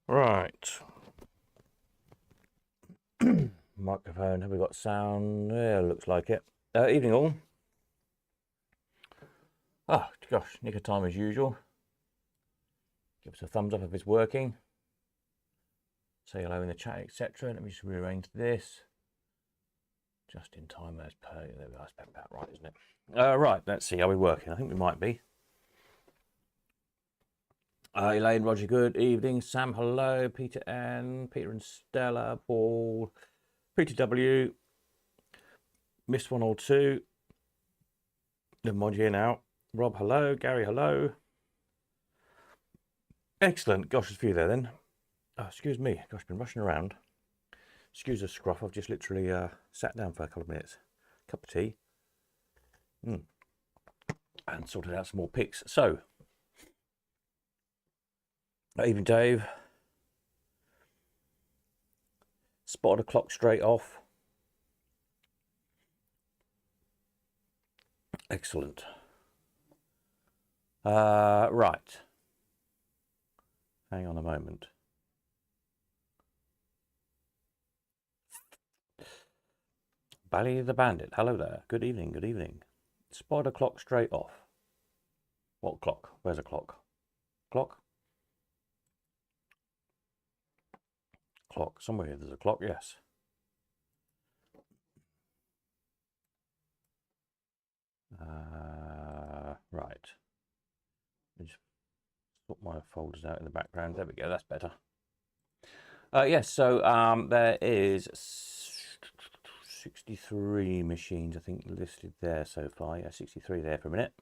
Right. Microphone. Have we got sound? Yeah, looks like it. Evening all. Oh, gosh, nick of time as usual. Give us a thumbs up if it's working. Say hello in the chat, etc. Let me just rearrange this. Just in time as per. There we are. That's about right, isn't it? Right, let's see. Are we working? I think we might be. Elaine, Roger, good evening. Sam, hello. Peter N, Peter and Stella, Paul, Peter W, Miss 102. The mod here now. Rob, hello. Gary, hello. Excellent. Gosh, there's a few there then. Oh, excuse me. Gosh, been rushing around. Excuse the scruff. I've just literally sat down for a couple of minutes. Cup of tea. And sorted out some more pics. So, evening, Dave. Spotted a clock straight off. Excellent. Right. Hang on a moment. Bally the Bandit. Hello there. Good evening. Good evening. Spotted a clock straight off. What clock? Where's a clock? Clock? Clock. Somewhere here there's a clock, yes. Right. Just sort my folders out in the background. There we go. That's better. Yes, so there is 63 machines, I think, listed there so far. Yeah, 63 there for a minute.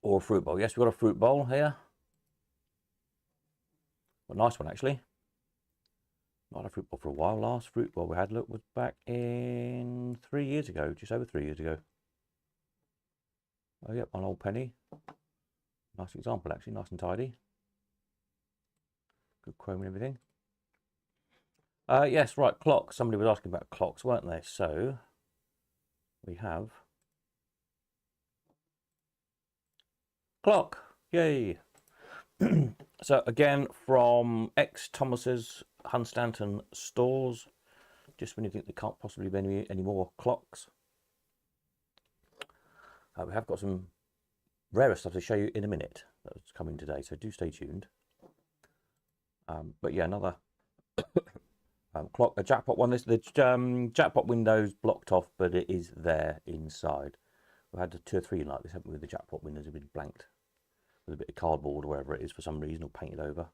Or a fruit bowl. Yes, we've got a fruit bowl here. A nice one, actually. Not had a fruit bowl for a while. Last fruit bowl we had, look, was back in 3 years ago, just over 3 years ago. Oh, yep, one old penny. Nice example, actually, nice and tidy. Good chrome and everything. Yes, right, clocks. Somebody was asking about clocks, weren't they? So, we have clock. Yay! So, again, from ex-Thomas's Hunstanton stores. Just when you think there can't possibly be any more clocks. We have got some rarer stuff to show you in a minute that's coming today, so do stay tuned. But yeah, another clock, a jackpot one. The jackpot window's blocked off, but it is there inside. We've had 2 or 3 like this, haven't we? The jackpot windows have been blanked with a bit of cardboard or whatever it is for some reason, or painted over.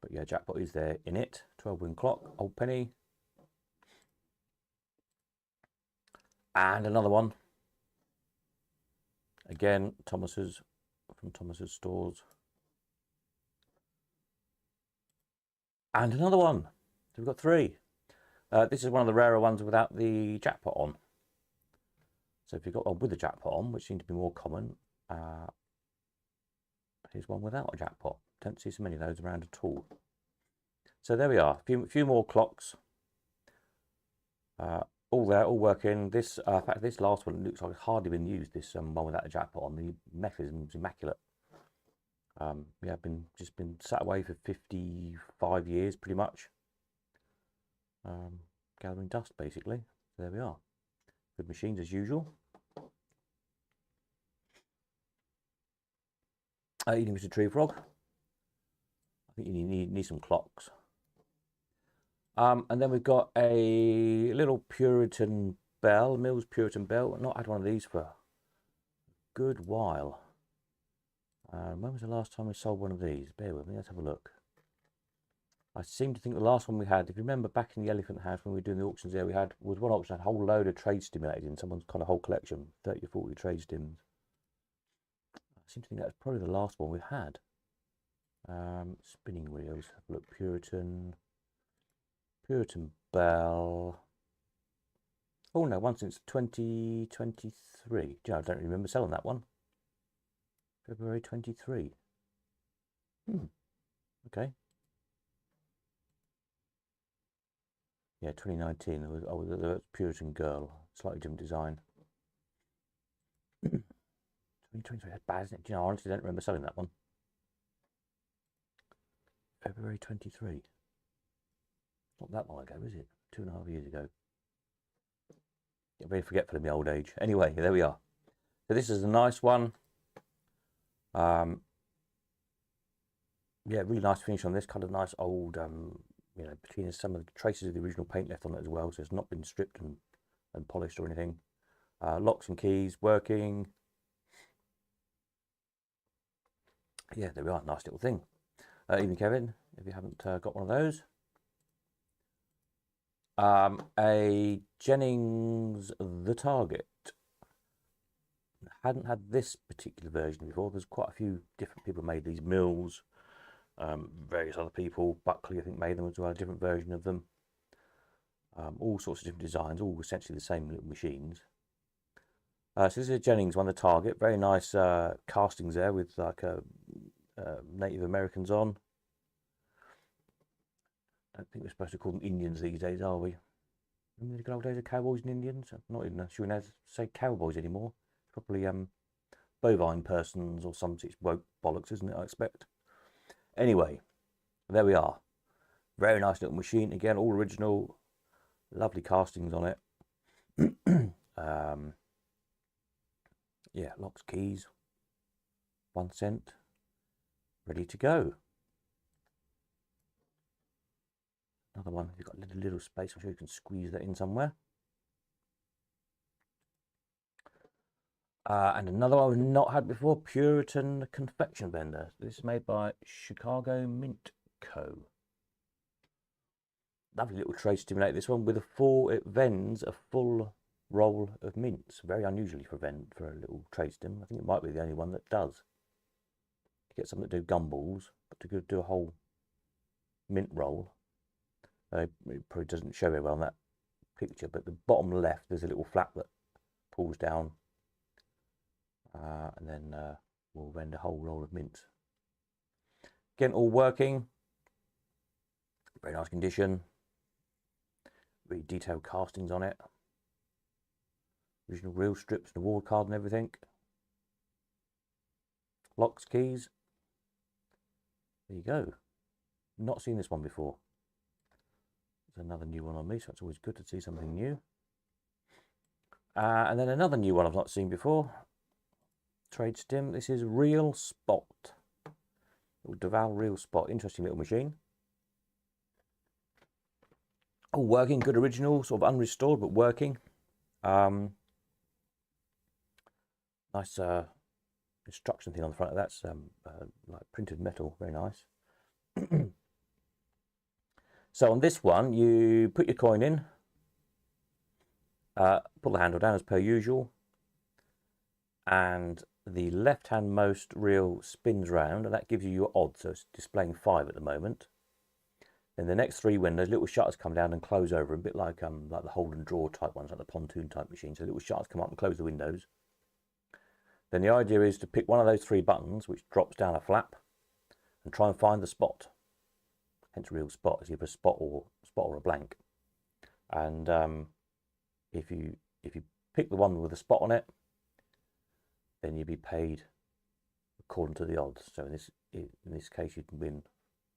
But yeah, jackpot is there in it. 12 win clock, old penny. And another one. Again, Thomas's, from Thomas's stores. And another one. So we've got 3. This is one of the rarer ones without the jackpot on. So if you've got one with a jackpot on, which seems to be more common, here's one without a jackpot. Don't see so many of those around at all. So there we are. A few more clocks. All there, all working. This, in fact, this last one looks like it's hardly been used. This one without a jackpot on. The mechanism's immaculate. Yeah, just been sat away for 55 years, pretty much. Gathering dust, basically. So there we are. Good machines as usual. Eating Mr. Tree Frog. I think you need some clocks. And then we've got a little Puritan bell, Mills Puritan bell. I've not had one of these for a good while. When was the last time we sold one of these? Bear with me, let's have a look. I seem to think the last one we had, if you remember back in the Elephant House when we were doing the auctions there, was one auction that had a whole load of trade stimulators in someone's kind of whole collection, 30 or 40 trade stims. I seem to think that was probably the last one we had. Spinning wheels, have a look, Puritan bell. Oh no, one since 2023. Do you know, I don't remember selling that one. February 23. Okay. Yeah, 2019. There was Puritan girl, slightly different design. 2023 had bad, isn't it? Do you know, I honestly don't remember selling that one. February 23. Not that long ago, is it? 2.5 years ago. Get very forgetful in my old age. Anyway, there we are. So this is a nice one. Yeah, really nice finish on this. Kind of nice old, you know, between some of the traces of the original paint left on it as well. So it's not been stripped and polished or anything. Locks and keys working. Yeah, there we are. Nice little thing. Even Kevin, if you haven't got one of those. A Jennings The Target. Hadn't had this particular version before. There's quite a few different people made these. Mills, various other people. Buckley, I think, made them as well. A different version of them. All sorts of different designs, all essentially the same little machines. So this is a Jennings one, The Target. Very nice castings there with like Native Americans on. I don't think we're supposed to call them Indians these days, are we? Remember the good old days of cowboys and Indians? I'm not even sure we know to say cowboys anymore. Probably bovine persons or some such woke bollocks, isn't it? I expect. Anyway, there we are. Very nice little machine. Again, all original. Lovely castings on it. Yeah, locks, keys. 1 cent. Ready to go. Another one. You've got a little space. I'm sure you can squeeze that in somewhere. And another one we've not had before, Puritan Confection Vendor. This is made by Chicago Mint Co. Lovely little tray stimulator, this one, with it vends a full roll of mints. Very unusually for a little tray stim. I think it might be the only one that does. You get something to do gumballs, but to do a whole mint roll. It probably doesn't show very well on that picture, but the bottom left, there's a little flap that pulls down. And then we'll vend a whole roll of mints. Again, all working. Very nice condition. Really detailed castings on it. Original reel strips, the award card and everything. Locks, keys. There you go. Not seen this one before. There's another new one on me, so it's always good to see something new. And then another new one I've not seen before. Trade stim. This is Real Spot. Duval Real Spot. Interesting little machine. All working, good original, sort of unrestored, but working. Nice instruction thing on the front of that's like printed metal, very nice. So on this one, you put your coin in, pull the handle down as per usual, and the left-hand most reel spins round, and that gives you your odds. So it's displaying 5 at the moment. Then the next 3 windows, little shutters come down and close over, a bit like the hold and draw type ones, like the pontoon type machine. So little shutters come up and close the windows. Then the idea is to pick one of those 3 buttons, which drops down a flap, and try and find the spot. Hence Real Spot, is either a spot or a blank. And if you pick the one with a spot on it, then you'd be paid according to the odds. So in this case, you can win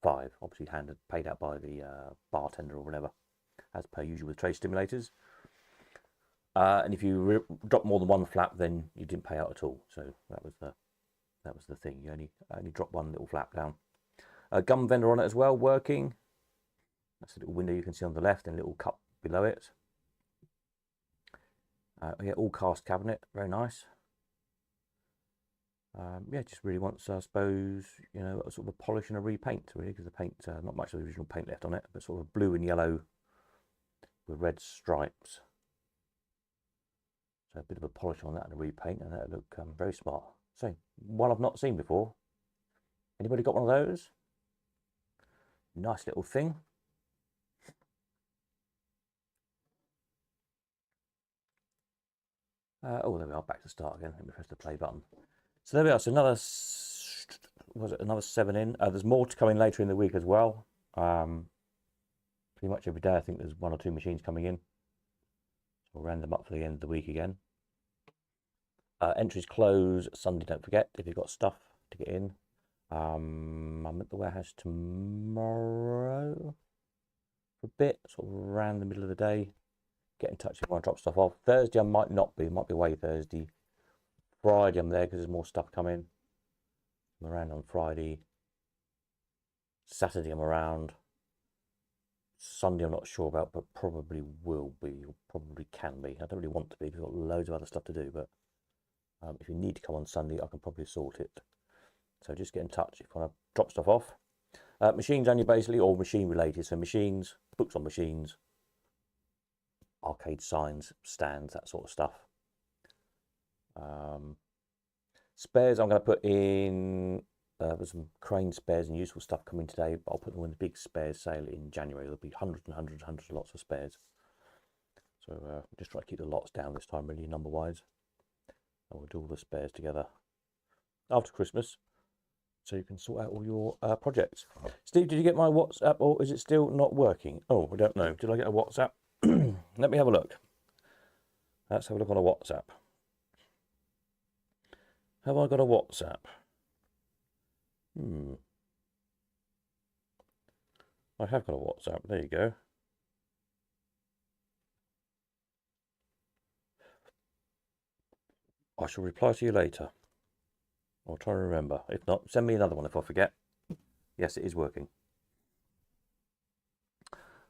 5, obviously paid out by the bartender or whatever, as per usual with tray stimulators. And if you drop more than 1 flap, then you didn't pay out at all. So that was the thing. You only drop 1 little flap down. A gum vendor on it as well, working. That's a little window you can see on the left, and a little cup below it. Yeah, all cast cabinet, very nice. Yeah, just really wants, I suppose, you know, sort of a polish and a repaint, really, because the paint, not much of the original paint left on it, but sort of blue and yellow with red stripes. So a bit of a polish on that and a repaint, and that'll look very smart. So, one I've not seen before. Anybody got one of those? Nice little thing. Oh, there we are, back to start again. Let me press the play button. So there we are. So another 7 in. There's more to come in later in the week as well. Pretty much every day I think there's 1 or 2 machines coming in. So we'll round them up for the end of the week again. Entries close Sunday, don't forget, if you've got stuff to get in. I'm at the warehouse tomorrow for a bit, sort of around the middle of the day. Get in touch if I want to drop stuff off. Thursday I might not be, might be away Thursday. Friday I'm there because there's more stuff coming. I'm around on Friday. Saturday I'm around. Sunday I'm not sure about, but probably will be, or probably can be. I don't really want to be because I've got loads of other stuff to do, but if you need to come on Sunday, I can probably sort it. So just get in touch if you want to drop stuff off. Machines only basically, all machine related. So machines, books on machines, arcade signs, stands, that sort of stuff. Spares I'm going to put in, there's some crane spares and useful stuff coming today, but I'll put them in the big spares sale in January. There'll be hundreds and hundreds of lots of spares. So just try to keep the lots down this time, really, number-wise. And we'll do all the spares together after Christmas, so you can sort out all your projects. Steve, did you get my WhatsApp, or is it still not working? Oh, I don't know. Did I get a WhatsApp? Let me have a look. Let's have a look on a WhatsApp. Have I got a WhatsApp? I have got a WhatsApp. There you go. I shall reply to you later. I'll try to remember. If not, send me another one if I forget. Yes, it is working.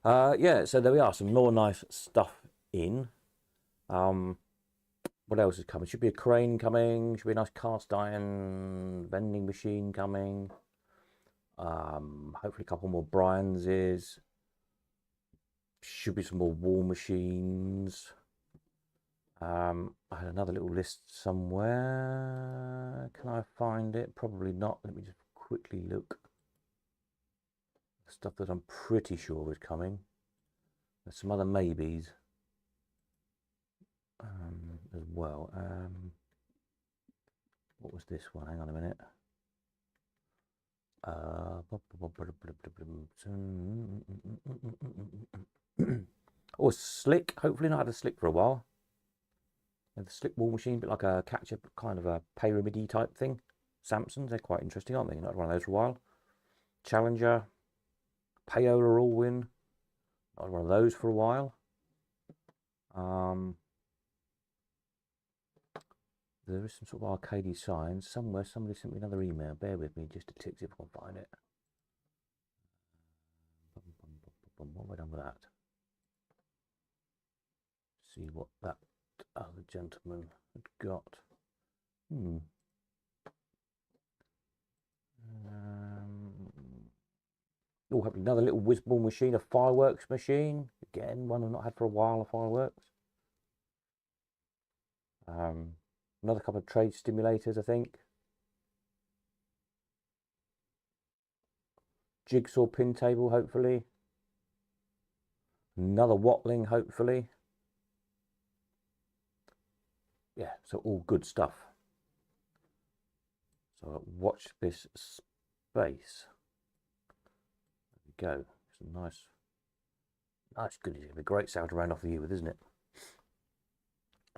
Yeah, so there we are. Some more nice stuff in. What else is coming? Should be a crane coming. Should be a nice cast iron vending machine coming. Hopefully a couple more Brian's. Should be some more wall machines. I had another little list somewhere. Can I find it? Probably not. Let me just quickly look. Stuff that I'm pretty sure is coming. There's some other maybes as well. What was this one? Hang on a minute. Oh, slick. Hopefully not had a slick for a while. The slick wall machine, a bit like a catch-up, kind of a pyramid-y type thing. Samsons, they're quite interesting, aren't they? Not one of those for a while. Challenger, Payola Allwyn, not one of those for a while. There is some sort of arcadey signs somewhere. Somebody sent me another email. Bear with me just to tick if I can find it. What have I done with that? See what that other gentleman had got. Oh, hopefully another little whiz-ball machine, a fireworks machine. Again, one I've not had for a while, a fireworks. Another couple of trade stimulators, I think. Jigsaw pin table, hopefully. Another Watling, hopefully. Yeah, so all good stuff. So watch this space. There we go. Some nice goodies. It'll be a great sale to round off the year with, isn't it?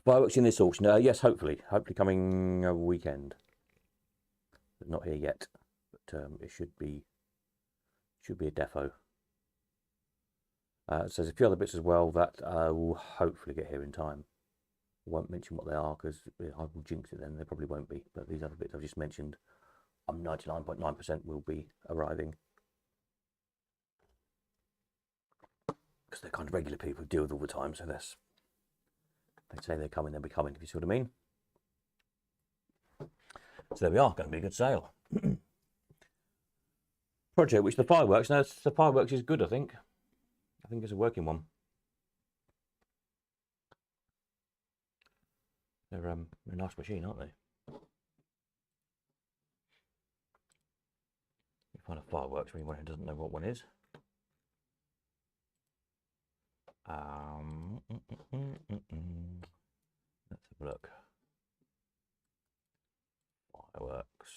Fireworks in this auction. Yes, hopefully coming over weekend. But not here yet. But it should be a defo. So there's a few other bits as well that will hopefully get here in time. I won't mention what they are because I will jinx it then. They probably won't be. But these other bits I've just mentioned, I'm 99.9% will be arriving. Because they're kind of regular people who deal with all the time. So they say they're coming, they'll be coming, if you see what I mean. So there we are. Going to be a good sale. Project, which the fireworks. Now, the fireworks is good, I think. I think it's a working one. They're a nice machine, aren't they? You find a fireworks for anyone who doesn't know what one is. Let's have a look. Fireworks.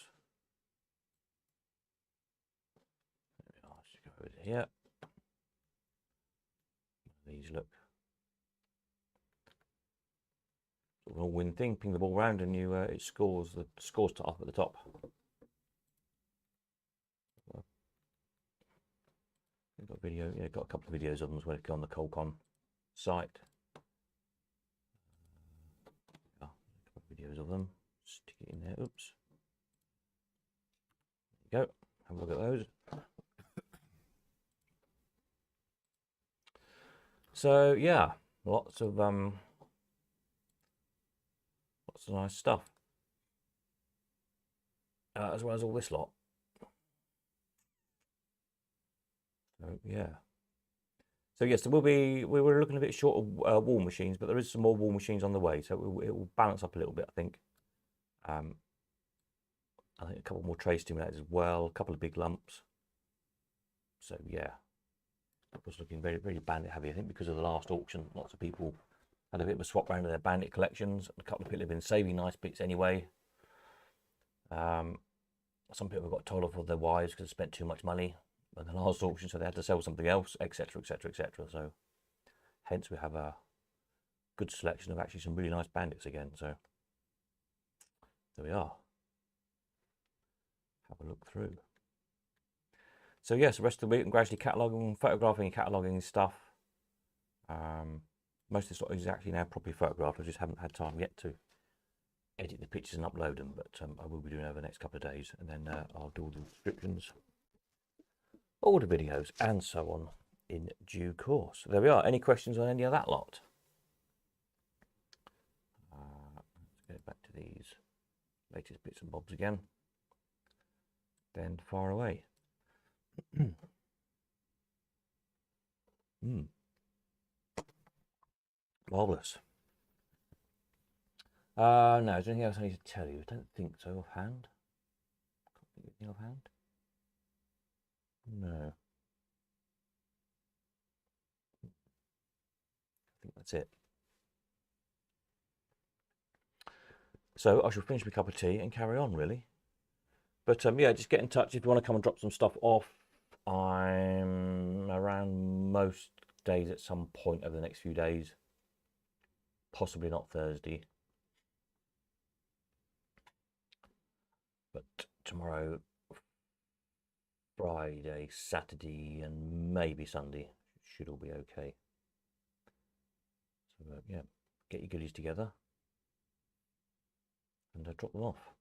Let's go over here. These look. Sort of an all-win thing. Ping the ball round and you it scores the scores off at the top. We've got video, yeah, got a couple of videos of them as well on the Colcon site. A couple of videos of them. Stick it in there. Oops. There you go. Have a look at those. So yeah, lots of nice stuff, as well as all this lot. So yeah. So yes, we were looking a bit short of wall machines, but there is some more wall machines on the way, so it will balance up a little bit, I think. I think a couple more tray stimulators as well, a couple of big lumps. So yeah, it was looking very, very bandit heavy. I think because of the last auction, lots of people had a bit of a swap round of their bandit collections. A couple of people have been saving nice bits anyway. Some people got told off with their wives because they spent too much money at the last auction, so they had to sell something else, etc., etc., etc. So hence we have a good selection of actually some really nice bandits again. So there we are. Have a look through. So yes, the rest of the week I'm gradually cataloguing, photographing and cataloguing stuff. Most of this lot is actually now properly photographed. I just haven't had time yet to edit the pictures and upload them, but I will be doing over the next couple of days, and then I'll do all the descriptions, all the videos, and so on in due course. There we are. Any questions on any of that lot? Let's go back to these latest bits and bobs again. Then far away. Marvellous. No, is there anything else I need to tell you? I don't think so offhand. Can't think of anything offhand. No. I think that's it. So I shall finish my cup of tea and carry on, really. But yeah, just get in touch if you want to come and drop some stuff off. I'm around most days at some point over the next few days. Possibly not Thursday. But tomorrow, Friday, Saturday, and maybe Sunday should all be okay. So yeah, get your goodies together and drop them off.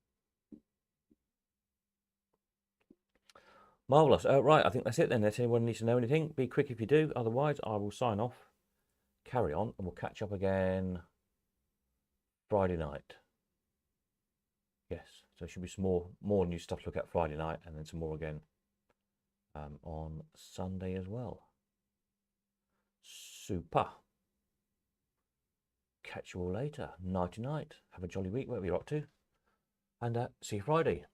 Marvellous. Right, I think that's it then. If anyone needs to know anything, be quick if you do. Otherwise, I will sign off, carry on, and we'll catch up again Friday night. Yes, so there should be some more new stuff to look at Friday night, and then some more again on Sunday as well. Super. Catch you all later. Nighty night. Have a jolly week, whatever you're up to. And see you Friday.